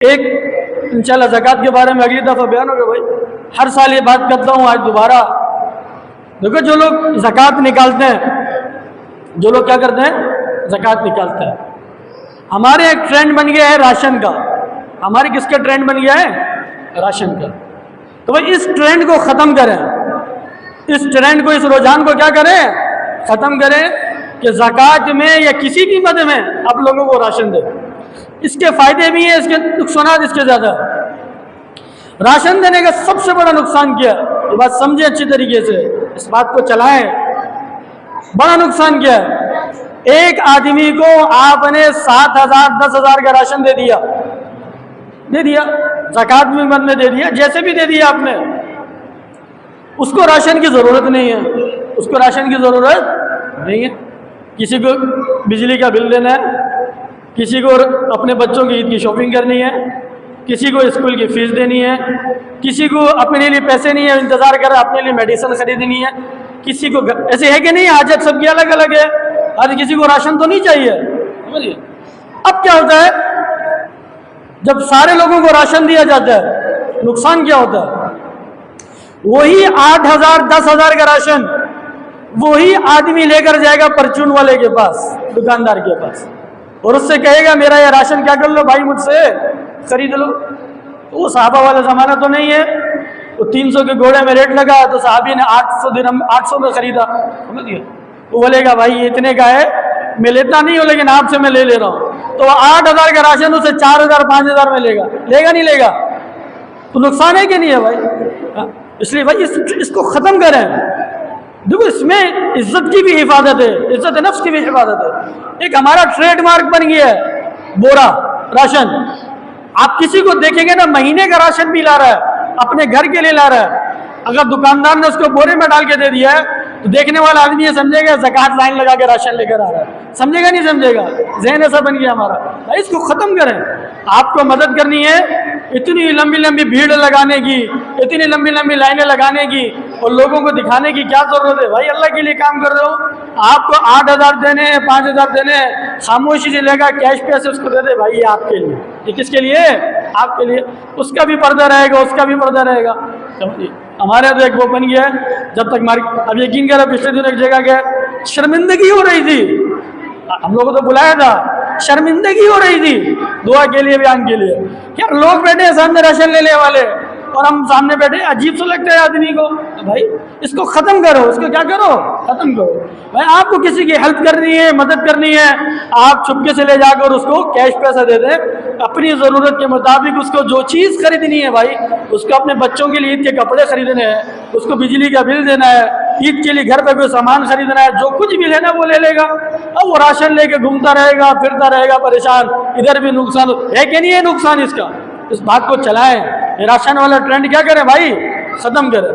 एक इंशाल्लाह ज़कात के बारे में अगली दफ़ा बयान होगा भाई। हर साल ये बात करता हूँ, आज दोबारा। देखो, जो लोग ज़कात निकालते हैं, जो लोग क्या करते हैं, ज़कात निकालते हैं, हमारे एक ट्रेंड बन गया है राशन का। हमारे किसका ट्रेंड बन गया है? राशन का। तो भाई इस ट्रेंड को ख़त्म करें, इस ट्रेंड को, इस रुझान को क्या करें, ख़त्म करें कि ज़कात में या किसी कीमत में आप लोगों को राशन दें। इसके फ़ायदे भी हैं, इसके नुकसान इसके ज़्यादा है। राशन देने का सबसे बड़ा नुकसान क्या है, ये बात समझे अच्छी तरीके से, इस बात को चलाएं। बड़ा नुकसान क्या है? एक आदमी को आपने 7,000 10,000 का राशन दे दिया, ज़कात में मद में दे दिया, जैसे भी दे दिया आपने, उसको राशन की ज़रूरत नहीं है, उसको राशन की ज़रूरत नहीं है। किसी को बिजली का बिल देना है, किसी को अपने बच्चों की ईद की शॉपिंग करनी है, किसी को स्कूल की फ़ीस देनी है, किसी को अपने लिए पैसे नहीं है, इंतज़ार कर अपने लिए मेडिसिन खरीदनी है, किसी को ऐसे है कि नहीं, हाजत सबकी अलग अलग है, हर किसी को राशन तो नहीं चाहिए। समझिए, अब क्या होता है, जब सारे लोगों को राशन दिया जाता है, नुकसान क्या होता है? वही 8,000 10,000 का राशन वही आदमी लेकर जाएगा परचून वाले के पास, दुकानदार के पास, और उससे कहेगा मेरा ये राशन क्या कर लो भाई, मुझसे खरीद लो। तो वो साहबा वाला ज़माना तो नहीं है, वो 300 के घोड़े में रेट लगा तो साहबी ने 800 दिरहम 800 में ख़रीदा। समझिए, वो बोलेगा भाई ये इतने का है, मैं लेता नहीं हूँ, लेकिन आपसे मैं ले रहा हूँ। तो 8,000 का राशन उसे 4,000 5,000 में लेगा नहीं लेगा? तो नुकसान है कि नहीं है भाई? इसलिए भाई इसको ख़त्म करें। देखो, इसमें इज्जत की भी हिफाजत है, इज्जत नफ्स की भी हिफाजत है। एक हमारा ट्रेडमार्क बन गया है बोरा राशन। आप किसी को देखेंगे ना, महीने का राशन भी ला रहा है, अपने घर के लिए ला रहा है, अगर दुकानदार ने उसको बोरे में डाल के दे दिया है तो देखने वाला आदमी ये समझेगा ज़कात लाइन लगा के राशन लेकर आ रहा है। समझेगा नहीं समझेगा? ज़हन ऐसा बन गया हमारा। भाई इसको ख़त्म करें। आपको मदद करनी है, इतनी लंबी लंबी भीड़ लगाने की, इतनी लंबी लंबी लाइनें लगाने की और लोगों को दिखाने की क्या ज़रूरत है? भाई अल्लाह के लिए काम कर रहे हो, आपको 8,000 देने हैं, 5,000 देने हैं, खामोशी से लेगा, कैश पैसे उसको दे दे भाई, ये आपके लिए, ये किसके लिए? आपके लिए। उसका भी पर्दा रहेगा, उसका भी पर्दा रहेगा। समझिए, हमारे तो एक वो बन गया है, जब तक मार्केट, अब यकीन करो पिछले दिन एक जगह गया, शर्मिंदगी हो रही थी, हम लोगों को तो बुलाया था, शर्मिंदगी हो रही थी दुआ के लिए, बयान के लिए। क्या लोग बैठे हैं सामने राशन लेने वाले और हम सामने बैठे, अजीब सा लगता है आदमी को। भाई इसको ख़त्म करो, इसको क्या करो, ख़त्म करो। भाई आपको किसी की हेल्प करनी है, मदद करनी है, आप चुपके से ले जाकर उसको कैश पैसा दे दें, अपनी ज़रूरत के मुताबिक उसको जो चीज़ खरीदनी है भाई, उसको अपने बच्चों के लिए ईद के कपड़े खरीदने हैं, उसको बिजली का बिल देना है, ईद के लिए घर पर कोई सामान खरीदना है, जो कुछ भी लेना वो ले लेगा। अब वो राशन लेके घूमता रहेगा, फिरता रहेगा परेशान, इधर भी नुकसान है कि नहीं है नुकसान इसका? इस बात को चलाएं। राशन वाला ट्रेंड क्या करें भाई, ख़त्म करें।